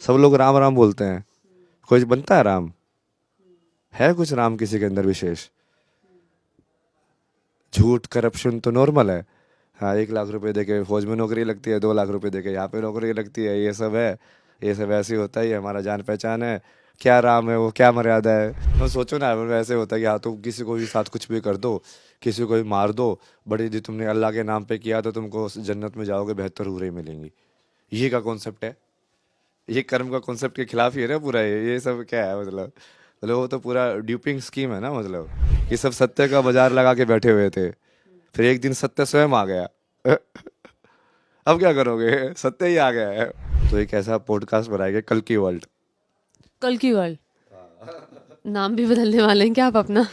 सब लोग राम राम बोलते हैं, कुछ बनता है राम? है कुछ राम किसी के अंदर विशेष? झूठ करप्शन तो नॉर्मल है। हाँ, 1 लाख रुपए देके फौज में नौकरी लगती है, 2 लाख रुपए देके यहाँ पे नौकरी लगती है, ये सब है। ये सब ऐसे ही होता ही है, हमारा जान पहचान है। क्या राम है वो, क्या मर्यादा है? तो सोचो ना, मतलब ऐसे होता है कि हाँ, तुम किसी को भी साथ कुछ भी कर दो, किसी को भी मार दो, बड़ी जी तुमने अल्लाह के नाम पे किया तो तुमको जन्नत में जाओगे, 72 हूरें मिलेंगी। ये का कॉन्सेप्ट है? ये कर्म का कॉन्सेप्ट के खिलाफ ही है ना पूरा। ये सब क्या है मतलब वो तो पूरा ड्यूपिंग स्कीम है ना, मतलब ये सब सत्य का बाजार लगा के बैठे हुए थे। फिर एक दिन सत्य स्वयं आ गया। अब क्या करोगे, सत्य ही आ गया है। तो एक ऐसा पॉडकास्ट बनाएंगे, कल की वर्ल्ड। कल की वर्ल्ड। नाम भी बदलने वाले हैं क्या आप अपना?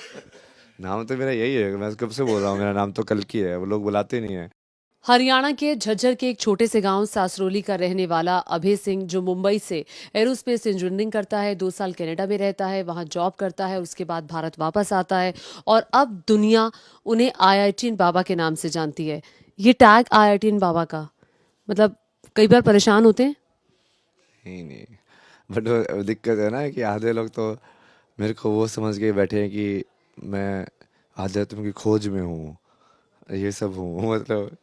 नाम तो मेरा यही है, मैं कब से बोल रहा हूँ मेरा नाम तो कल की है, वो लोग बुलाते नहीं है। हरियाणा के झज्जर के एक छोटे से गांव सासरोली का रहने वाला अभय सिंह, जो मुंबई से एरोस्पेस इंजीनियरिंग करता है, 2 साल कनाडा में रहता है, वहां जॉब करता है, उसके बाद भारत वापस आता है और अब दुनिया उन्हें आईआईटीएन बाबा के नाम से जानती है। ये टैग आईआईटीएन बाबा का, मतलब कई बार परेशान होते हैं। नहीं नहीं, बट दिक्कत है ना कि आधे लोग तो मेरे को वो समझ के बैठे हैं कि मैं आध्यात्म की खोज में हूँ, ये सब हूँ। मतलब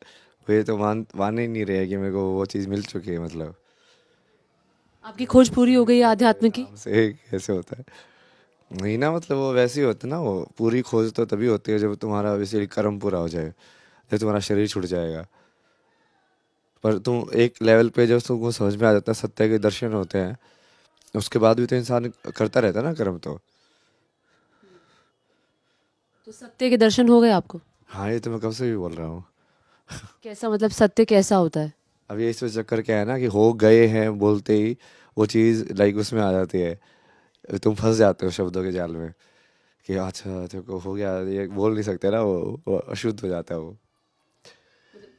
वो ये तो मान ही नहीं रहे कि मेरे को वो चीज़ मिल चुकी है, मतलब आपकी खोज पूरी हो गई है मेरे आध्यात्म की? नाम से कैसे होता है? नहीं ना, मतलब वो वैसे ही होता है ना, वो पूरी खोज तो तभी होती है जब तुम्हारा वैसे कर्म पूरा हो जाए, जब तुम्हारा शरीर छूट जाएगा। पर तुम एक लेवल पे जब तुमको समझ में आ जाता है, सत्य के दर्शन होते हैं, उसके बाद भी तो इंसान करता रहता है ना कर्म तो। तो सत्य के दर्शन हो गए आपको? हाँ, ये तो मैं कब से भी बोल रहा हूँ। कैसा, मतलब सत्य कैसा होता है? अब ये इस चक्कर क्या है ना कि हो गए हैं बोलते ही वो चीज़ लाइक उसमें आ जाती है, तुम फंस जाते हो शब्दों के जाल में कि अच्छा तेरे को हो गया, ये बोल नहीं सकते ना, वो अशुद्ध हो जाता है वो।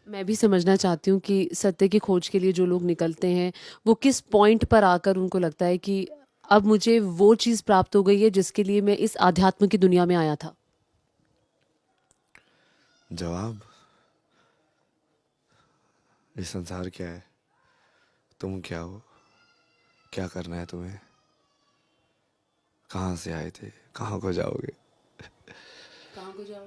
मैं भी समझना चाहती हूँ कि सत्य की खोज के लिए जो लोग निकलते हैं, वो किस पॉइंट पर आकर उनको लगता है कि अब मुझे वो चीज़ प्राप्त हो गई है जिसके लिए मैं इस आध्यात्म की दुनिया में आया था। जवाब, ये संसार क्या है, तुम क्या हो, क्या करना है तुम्हें, कहाँ से आए थे, कहाँ को जाओगे? कहाँ को जाओ?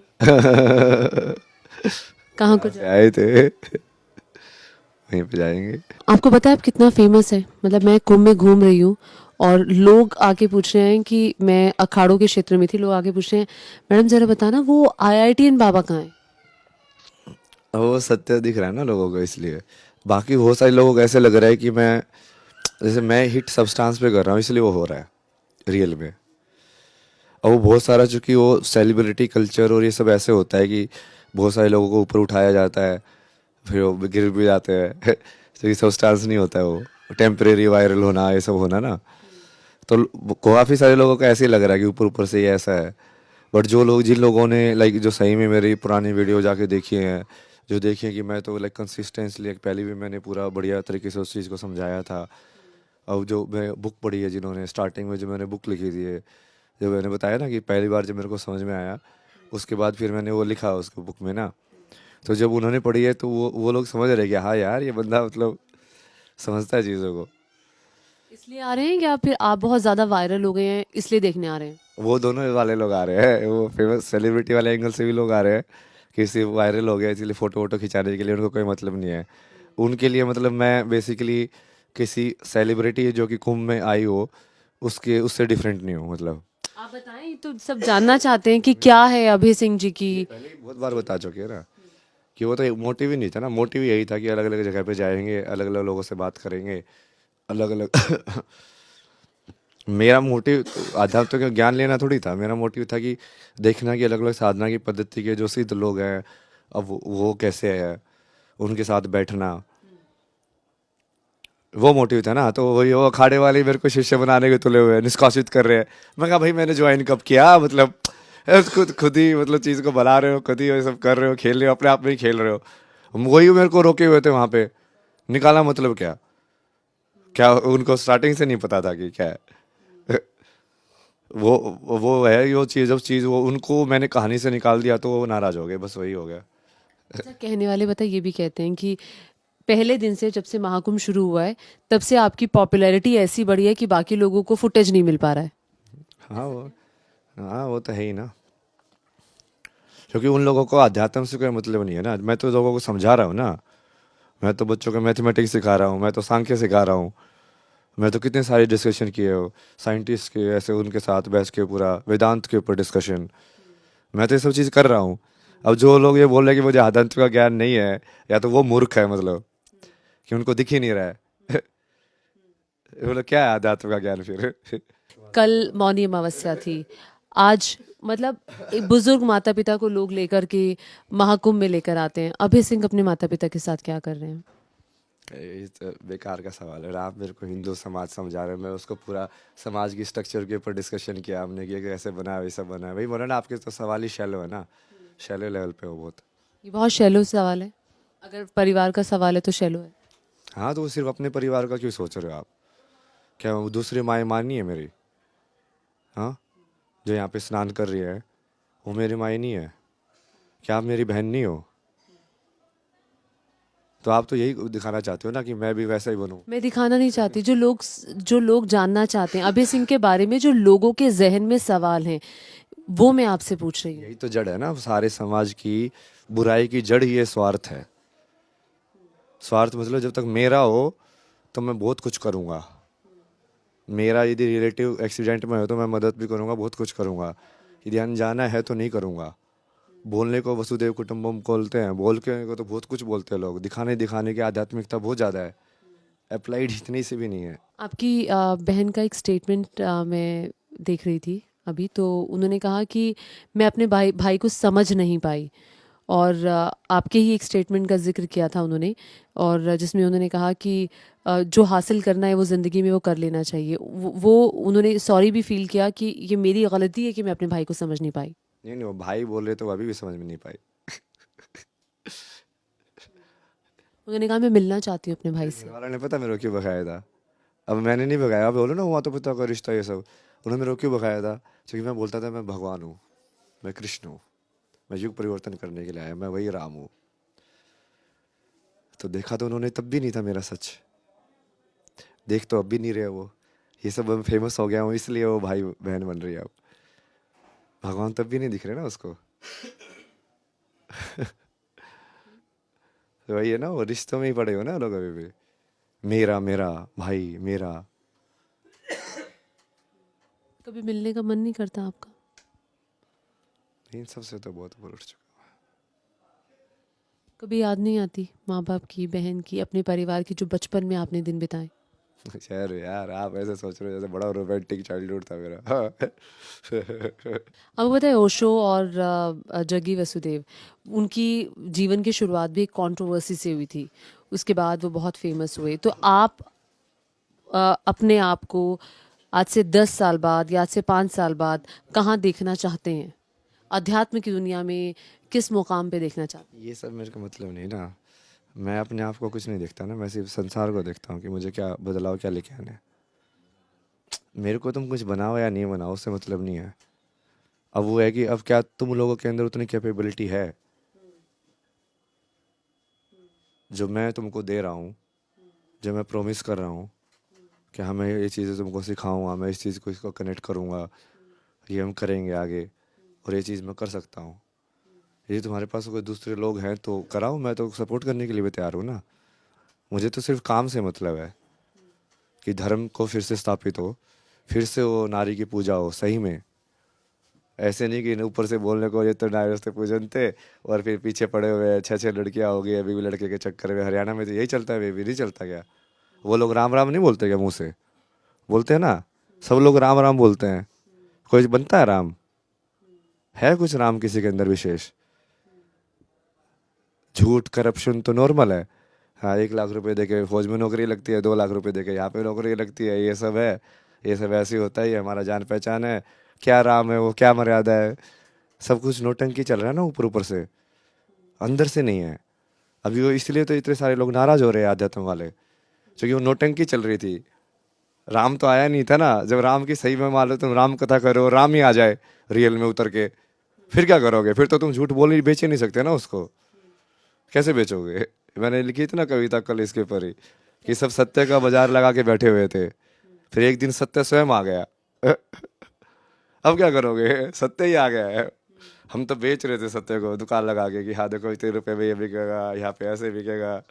जहाँ कहाँ को से जाओ? आए थे वहीं पे जाएंगे। आपको पता है आप कितना फेमस है? मतलब मैं कुंभ में घूम रही हूँ और लोग आके पूछ रहे हैं कि मैं अखाड़ों के क्षेत्र में थी, लोग आके पूछ रहे हैं, मैडम जरा बताना वो आईआईटीएन बाबा कहाँ है? अब वो सत्य दिख रहा है ना लोगों को, इसलिए। बाकी बहुत सारे लोगों को ऐसे लग रहा है कि मैं, जैसे मैं हिट सब्सटेंस पे कर रहा हूँ इसलिए वो हो रहा है रियल में। और वो बहुत सारा, चूंकि वो सेलिब्रिटी कल्चर और ये सब ऐसे होता है कि बहुत सारे लोगों को ऊपर उठाया जाता है, फिर वो गिर भी जाते हैं। तो ये सब्सटेंस नहीं होता है वो, टेम्परेरी वायरल होना, ये सब होना ना। तो काफ़ी सारे लोगों को ऐसे ही लग रहा है कि ऊपर ऊपर से ये ऐसा है। बट जो लोग, जिन लोगों ने लाइक जो सही में मेरी पुरानी वीडियो जाके देखी हैं, जो देखी है कि मैं तो लाइक कंसिस्टेंसली, पहले भी मैंने पूरा बढ़िया तरीके से उस चीज़ को समझाया था। अब जो मैं बुक पढ़ी है, जिन्होंने स्टार्टिंग में जो मैंने बुक लिखी थी, जो मैंने बताया ना कि पहली बार जब मेरे को समझ में आया, उसके बाद फिर मैंने वो लिखा उसको बुक में ना। तो जब उन्होंने पढ़ी है तो वो लोग समझ रहे कि हाँ यार, ये बंदा मतलब समझता है चीज़ों को। इसलिए आ रहे हैं या फिर आप बहुत ज़्यादा वायरल हो गए हैं इसलिए देखने आ रहे हैं? वो दोनों वाले लोग आ रहे हैं, वो फेमस सेलिब्रिटी वाले एंगल से भी लोग आ रहे हैं कि सिर्फ वायरल हो गया इसलिए फ़ोटो वोटो खिंचाने के लिए, उनको कोई मतलब नहीं है। उनके लिए मतलब मैं बेसिकली किसी सेलिब्रिटी जो कि कुंभ में आई हो, उसके उससे डिफरेंट नहीं हूँ, मतलब। आप बताएं, तो सब जानना चाहते हैं कि क्या है अभय सिंह जी की। ये पहले ही बहुत बार बता चुके हैं ना कि वो तो एक मोटिव ही नहीं था ना। मोटिव यही था कि अलग अलग जगह पे जाएंगे, अलग अलग लोगों से बात करेंगे, अलग अलग। मेरा मोटिव अध्यात्म का ज्ञान लेना थोड़ी था, मेरा मोटिव था कि देखना कि अलग अलग साधना की पद्धति के जो सिद्ध लोग हैं, अब वो कैसे है, उनके साथ बैठना, वो मोटिव था ना। तो वही वो अखाड़े वाले मेरे को शिष्य बनाने के तुले हुए हैं, निष्कासित कर रहे हैं। मैं कहा भाई मैंने ज्वाइन कब किया, मतलब खुद खुद ही मतलब चीज़ को बना रहे हो, खुद ही ये सब कर रहे हो, खेल रहे हो, अपने आप में ही खेल रहे हो। वही मेरे को रोके हुए थे वहाँ पे, निकाला मतलब क्या? क्या उनको स्टार्टिंग से नहीं पता था कि क्या है? वो वो है वो चीज़, जब चीज़ वो उनको मैंने कहानी से निकाल दिया तो वो नाराज हो गए, बस वही हो गया। अच्छा, कहने वाले पता ये भी कहते हैं कि पहले दिन से जब से महाकुंभ शुरू हुआ है तब से आपकी पॉपुलैरिटी ऐसी बढ़ी है कि बाकी लोगों को फुटेज नहीं मिल पा रहा है। हाँ वो हाँ वो तो है ही ना, क्योंकि उन लोगों को अध्यात्म से कोई मतलब नहीं है ना। मैं तो लोगों को समझा रहा हूँ ना, मैं तो बच्चों को मैथमेटिक्स सिखा रहा हूँ, मैं तो सांख्य सिखा रहा हूँ, मैं तो कितने सारे डिस्कशन किए हो साइंटिस्ट के, ऐसे उनके साथ बैठ के पूरा वेदांत के ऊपर डिस्कशन, मैं तो ये सब चीज़ कर रहा हूँ। अब जो लोग ये बोल रहे हैं कि मुझे अध्यात्म का ज्ञान नहीं है, या तो वो मूर्ख है, मतलब कि उनको दिख ही नहीं रहा है। बोलो क्या है अध्यात्म का ज्ञान फिर? कल मौनी अमावस्या थी, आज मतलब एक बुजुर्ग माता पिता को लोग लेकर के महाकुंभ में लेकर आते हैं। अभय सिंह अपने माता पिता के साथ क्या कर रहे हैं? ये तो बेकार का सवाल है। आप मेरे को हिंदू समाज समझा रहे हैं, मैं उसको पूरा समाज की स्ट्रक्चर के ऊपर डिस्कशन किया हमने कि कैसे बना है वैसा बना है। भाई बोला ना, आपके तो सवाल ही शैलो है ना, शैलो लेवल पे हो बहुत। ये बहुत शैलो सवाल है। अगर परिवार का सवाल है तो शैलो है। हाँ तो वो सिर्फ अपने परिवार का क्यों सोच रहे हो आप? क्या वो दूसरी माएँ मानी है मेरी? हाँ, जो यहाँ पे स्नान कर रही है वो मेरी माँ नहीं है? क्या आप मेरी बहन नहीं हो? तो आप तो यही दिखाना चाहते हो ना कि मैं भी वैसा ही बनूं। मैं दिखाना नहीं चाहती, जो लोग जानना चाहते हैं अभय सिंह के बारे में, जो लोगों के जहन में सवाल हैं, वो मैं आपसे पूछ रही हूँ। यही तो जड़ है ना सारे समाज की बुराई की जड़ ही ये स्वार्थ है। स्वार्थ मतलब जब तक मेरा हो तो मैं बहुत कुछ करूँगा, मेरा यदि रिलेटिव एक्सीडेंट में हो तो मैं मदद भी करूँगा, बहुत कुछ करूँगा। यदि अनजाना है तो नहीं करूँगा। बोलने को वसुदेव कुटुंबम बोलते हैं, बोल के को तो बहुत कुछ बोलते हैं लोग, दिखाने दिखाने की आध्यात्मिकता बहुत ज़्यादा है, अप्लाइड इतनी से भी नहीं है। आपकी बहन का एक स्टेटमेंट मैं देख रही थी अभी, तो उन्होंने कहा कि मैं अपने भाई भाई को समझ नहीं पाई, और आपके ही एक स्टेटमेंट का जिक्र किया था उन्होंने, और जिसमें उन्होंने कहा कि जो हासिल करना है वो ज़िंदगी में वो कर लेना चाहिए। वो उन्होंने सॉरी भी फील किया कि ये मेरी गलती है कि मैं अपने भाई को समझ नहीं पाई। नहीं वो भाई बोल रहे तो वो अभी भी समझ में नहीं पाई। उन्होंने कहा मैं मिलना चाहती हूँ अपने भाई घर से। वालों ने पता मेरे को क्यों भगाया था? अब मैंने नहीं भगाया, अब बोलो ना हुआ तो पिता का रिश्ता ये सब, उन्होंने मेरे को क्यों भगाया था? क्योंकि मैं बोलता था मैं भगवान हूँ, मैं कृष्ण हूँ, मैं युग परिवर्तन करने के लिए आया, मैं वही राम हूँ। तो देखा तो उन्होंने तब भी नहीं था मेरा सच, देख तो अब भी नहीं रहे वो। ये सब मैं फेमस हो गया हूँ इसलिए वो भाई बहन बन रही है अब, भगवान तब भी नहीं दिख रहे ना उसको। तो वही है ना, वो रिश्तों में ही पड़े हो ना लोग अभी भी, मेरा मेरा भाई मेरा। कभी मिलने का मन नहीं करता आपका? इन सबसे तो बहुत ऊपर उठ चुका कभी याद नहीं आती माँ बाप की, बहन की, अपने परिवार की, जो बचपन में आपने दिन बिताए? हूँ। यार यार आप ऐसे सोच रहे हो जैसे बड़ा रोमांटिक चाइल्डहुड था मेरा। हाँ। आपको पता है ओशो और जग्गी वसुदेव, उनकी जीवन की शुरुआत भी एक कंट्रोवर्सी से हुई थी, उसके बाद वो बहुत फेमस हुए। तो आप अपने आप को आज से 10 साल बाद या आज से 5 साल बाद कहाँ देखना चाहते हैं? अध्यात्म की दुनिया में किस मुकाम पे देखना चाहते हैं? ये सब मेरे को मतलब नहीं ना, मैं अपने आप को कुछ नहीं देखता ना, मैं सिर्फ संसार को देखता हूँ कि मुझे क्या बदलाव क्या लेके आने हैं। मेरे को तुम कुछ बनाओ या नहीं बनाओ उससे मतलब नहीं है। अब वो है कि अब क्या तुम लोगों के अंदर उतनी कैपेबिलिटी है जो मैं तुमको दे रहा हूँ, जो मैं प्रॉमिस कर रहा हूँ कि हाँ मैं ये चीज़ें तुमको सिखाऊंगा, मैं इस चीज़ को इसको कनेक्ट करूँगा, ये हम करेंगे आगे, और ये चीज़ मैं कर सकता हूँ। यदि तुम्हारे पास कोई दूसरे लोग हैं तो कराओ, मैं तो सपोर्ट करने के लिए भी तैयार हूँ ना। मुझे तो सिर्फ काम से मतलब है कि धर्म को फिर से स्थापित हो, फिर से वो नारी की पूजा हो सही में। ऐसे नहीं कि ऊपर से बोलने को ये तो नारियों पूजन थे और फिर पीछे पड़े हुए हैं, 6 6 लड़कियां हो गई अभी भी लड़के के चक्कर में। हरियाणा में तो यही चलता है, बेबी नहीं चलता क्या? वो लोग राम राम नहीं बोलते क्या? मुंह से बोलते हैं ना, सब लोग राम राम बोलते हैं। कोई बनता है राम? है कुछ राम किसी के अंदर विशेष? झूठ करप्शन तो नॉर्मल है। हाँ 1 लाख रुपए दे के फौज में नौकरी लगती है, 2 लाख रुपए दे के यहाँ पे नौकरी लगती है, ये सब है। ये सब ऐसे ही होता ही है, हमारा जान पहचान है। क्या राम है वो, क्या मर्यादा है? सब कुछ नोटंकी चल रहा है ना ऊपर ऊपर से, अंदर से नहीं है। अभी वो इसलिए तो इतने सारे लोग नाराज हो रहे हैं आध्यात्म वाले, क्योंकि वो नोटंकी चल रही थी। राम तो आया नहीं था ना। जब राम की सही में मान लो तुम राम कथा करो, राम ही आ जाए रियल में उतर के, फिर क्या करोगे? फिर तो तुम झूठ बोल ही बेच ही नहीं सकते ना उसको, कैसे बेचोगे? मैंने लिखी थी ना कविता कल इसके ऊपर ही, कि सब सत्य का बाजार लगा के बैठे हुए थे, फिर एक दिन सत्य स्वयं आ गया। अब क्या करोगे, सत्य ही आ गया है। हम तो बेच रहे थे सत्य को दुकान लगा के कि हाँ देखो इतने रुपए में ये बिकेगा, यहाँ पे ऐसे बिकेगा।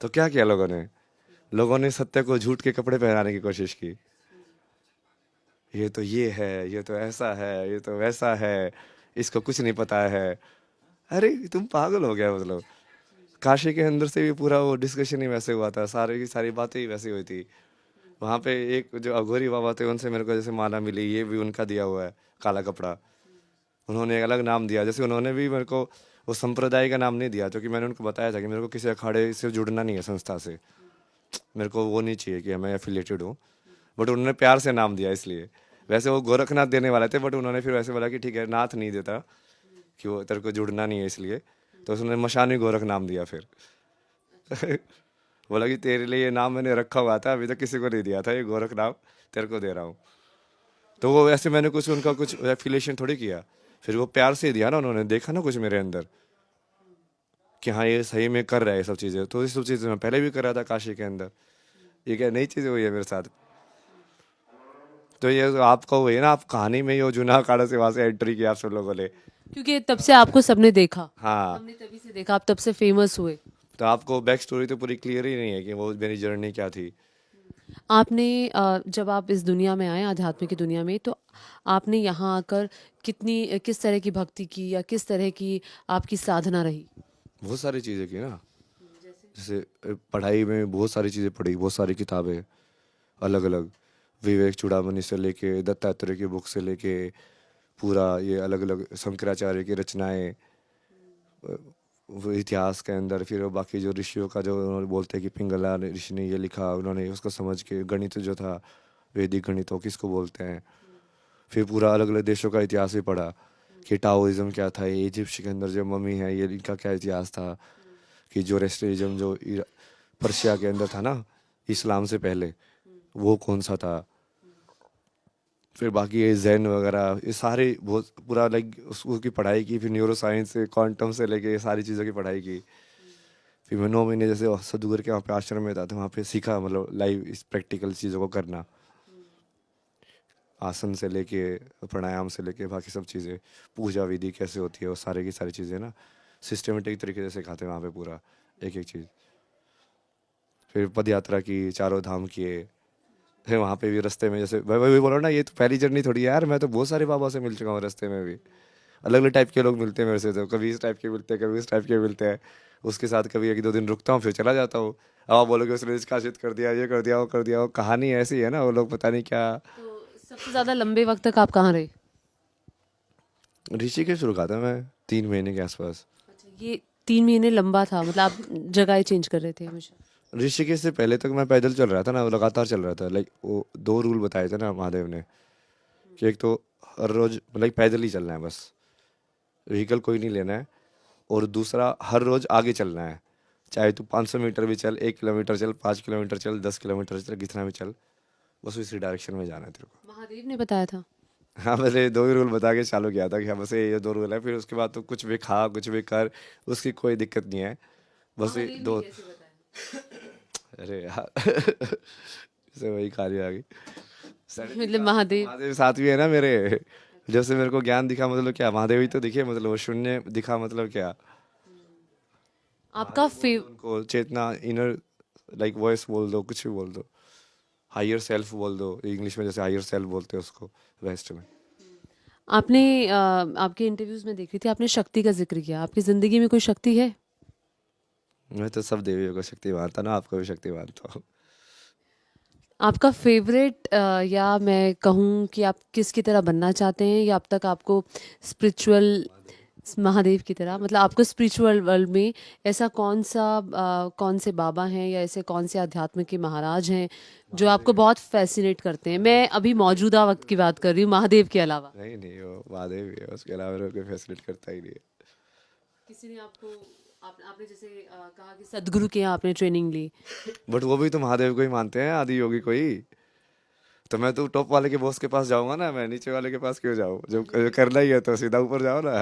तो क्या किया लोगों ने, लोगों ने सत्य को झूठ के कपड़े पहनाने की कोशिश की। ये तो ये है, ये तो ऐसा है, ये तो वैसा है, इसको कुछ नहीं पता है। अरे तुम पागल हो गया मतलब। काशी के अंदर से भी पूरा वो डिस्कशन ही वैसे हुआ था, सारी की सारी बातें ही वैसी हुई थी। वहाँ पे एक जो अघोरी बाबा थे उनसे मेरे को जैसे माला मिली, ये भी उनका दिया हुआ है काला कपड़ा। उन्होंने एक अलग नाम दिया, जैसे उन्होंने भी मेरे को वो संप्रदाय का नाम नहीं दिया, क्योंकि मैंने उनको बताया था कि मेरे को किसी अखाड़े से जुड़ना नहीं है, संस्था से। मेरे को वो नहीं चाहिए कि मैं एफिलेटेड हूँ। बट उन्होंने प्यार से नाम दिया इसलिए। वैसे वो गोरखनाथ देने वाले थे, बट उन्होंने फिर वैसे बोला कि ठीक है नाथ नहीं देता, कि वो तेरे को जुड़ना नहीं है इसलिए। तो उसने मशानी गोरख नाम दिया फिर। बोला कि तेरे लिए ये नाम मैंने रखा हुआ था, अभी तक किसी को नहीं दिया था, ये गोरख नाम तेरे को दे रहा हूँ। तो वो वैसे मैंने कुछ उनका कुछ एफिलेशन थोड़ी किया, फिर वो प्यार से दिया ना, उन्होंने देखा ना कुछ मेरे अंदर कि हाँ ये सही में कर रहा है ये सब चीज़ें। तो ये सब चीज़ें मैं पहले भी कर रहा था काशी के अंदर, ये क्या नई चीज़ हुई है मेरे साथ। तो ये जो आपका वही है ना, आप कहानी में ही हो, जूना अखाड़ा से वहां से एंट्री किया आप सब लोगों ने। क्योंकि तब से आपको सबने देखा, हाँ, हमने तभी से देखा, आप तब से फेमस हुए। तो आपको बैक स्टोरी तो पूरी क्लियर ही नहीं है कि वो मेरी जर्नी क्या थी। आपने जब आप इस दुनिया में आए, आध्यात्म की दुनिया में, तो आपने यहाँ आकर किस तरह की भक्ति की या किस तरह की आपकी साधना रही? बहुत सारी चीज़ें की ना, जैसे पढ़ाई में बहुत सारी चीज़ें पढ़ी, बहुत सारी किताबें अलग अलग, विवेक चूड़ामणि से लेके दत्तात्रेय की बुक से लेके पूरा ये अलग अलग शंकराचार्य की रचनाएं, वो इतिहास के अंदर, फिर वो बाकी जो ऋषियों का जो उन्होंने बोलते हैं कि पिंगला ऋषि ने ये लिखा, उन्होंने उसको समझ के गणित जो था, वैदिक गणित हो किसको बोलते हैं। फिर पूरा अलग अलग देशों का इतिहास भी पढ़ा कि टाओइज्म क्या था, ये इजिप्ट के अंदर जो मम्मी है ये इनका क्या इतिहास था, कि जो रेस्टरिज्म जो पर्शिया के अंदर था ना इस्लाम से पहले, वो कौन सा था। फिर बाकी ये जैन वगैरह ये सारे बहुत पूरा लाइक उसकी पढ़ाई की, फिर न्यूरो साइंस से क्वांटम से लेके ये सारी चीज़ों की पढ़ाई की। फिर मैं 9 महीने जैसे सदगुरु के वहाँ पे आश्रम में था, तो वहाँ पे सीखा मतलब लाइव इस प्रैक्टिकल चीज़ों को करना, आसन से लेके प्राणायाम से लेके बाकी सब चीज़ें, पूजा विधि कैसे होती है वो सारे की सारी चीज़ें ना सिस्टमेटिक तरीके से सिखाते हैं वहाँ पे पूरा एक एक चीज़। फिर पद यात्रा की, चारों धाम किए। फिर वहाँ पे भी रास्ते में जैसे मैं वही बोला ना, ये तो पहली जर्नी थोड़ी है यार, मैं तो बहुत सारे बाबा से मिल चुका हूँ रास्ते में भी। अलग अलग टाइप के लोग मिलते हैं मेरे से, तो कभी इस टाइप के मिलते हैं, कभी इस टाइप के मिलते हैं। उसके साथ कभी एक दो दिन रुकता हूँ फिर चला जाता हूँ। अब आप बोलोगे उसने इसका शित कर दिया, ये कर दिया, वो कर दिया, वो कहानी ऐसी है ना, वो लोग पता नहीं क्या। तो सबसे ज्यादा लंबे वक्त तक आप कहाँ रहे? ऋषिकेश रुका था मैं 3 महीने के आसपास। अच्छा, ये 3 महीने लंबा था, मतलब आप जगह चेंज कर रहे थे हमेशा? ऋषिकेश से पहले तक मैं पैदल चल रहा था ना, वो लगातार चल रहा था। लाइक वो 2 रूल बताए थे ना महादेव ने, कि एक तो हर रोज लाइक पैदल ही चलना है बस, व्हीकल कोई नहीं लेना है। और दूसरा हर रोज आगे चलना है, चाहे तू 500 मीटर भी चल, 1 किलोमीटर चल, 5 किलोमीटर चल, 10 किलोमीटर चल, कितना भी चल, बस उसी डायरेक्शन में जाना है तेरे को। महादेव ने बताया था? हाँ, बस ये 2 ही रूल बता के चालू किया था कि हाँ बस ये 2 रूल है, फिर उसके बाद तो कुछ भी खा कुछ भी कर, उसकी कोई दिक्कत नहीं है। बस ये महादेव ने दो। कैसे बताया? अरे यार से वही कहानी आ गई। मतलब महादेव, महादेव साथ भी है ना मेरे, जब से मेरे को ज्ञान दिखा मतलब क्या, महादेव ही तो दिखे, मतलब वो शून्य दिखा मतलब क्या। आपका उनको चेतना, इनर लाइक वॉइस बोल दो, कुछ भी बोल दो, हायर सेल्फ बोल दो, इंग्लिश में जैसे हायर सेल्फ बोलते हैं उसको वेस्ट में। आपने आपके इंटरव्यूज में देख रही थी, आपने शक्ति का जिक्र किया। आपकी जिंदगी में कोई शक्ति है? मैं तो सब देवियों को शक्ति मानता ना, आपको भी शक्ति मानता हूँ। आपका फेवरेट, या मैं कहूँ कि आप किसकी तरह बनना चाहते हैं, या अब तक आपको स्पिरिचुअल, महादेव की तरह, मतलब आपको स्पिरिचुअल वर्ल्ड में ऐसा कौन से बाबा हैं या ऐसे कौन से आध्यात्म के महाराज हैं जो आपको बहुत फैसिनेट करते हैं? मैं अभी मौजूदा वक्त की बात कर रही हूँ, महादेव के अलावा। नहीं नहीं, वो महादेव ही है, उसके अलावा मेरे को कोई फैसिलिट करता ही नहीं है। किसी ने आपको, आपने जैसे कहा कि सदगुरु के यहाँ आपने ट्रेनिंग ली। बट वो भी तो महादेव को ही मानते हैं, आदि योगी को ही। तो मैं तो टॉप वाले के बॉस के पास जाऊंगा ना, मैं नीचे वाले के पास क्यों जाऊँ, जब करना ही है तो सीधा ऊपर जाओ ना।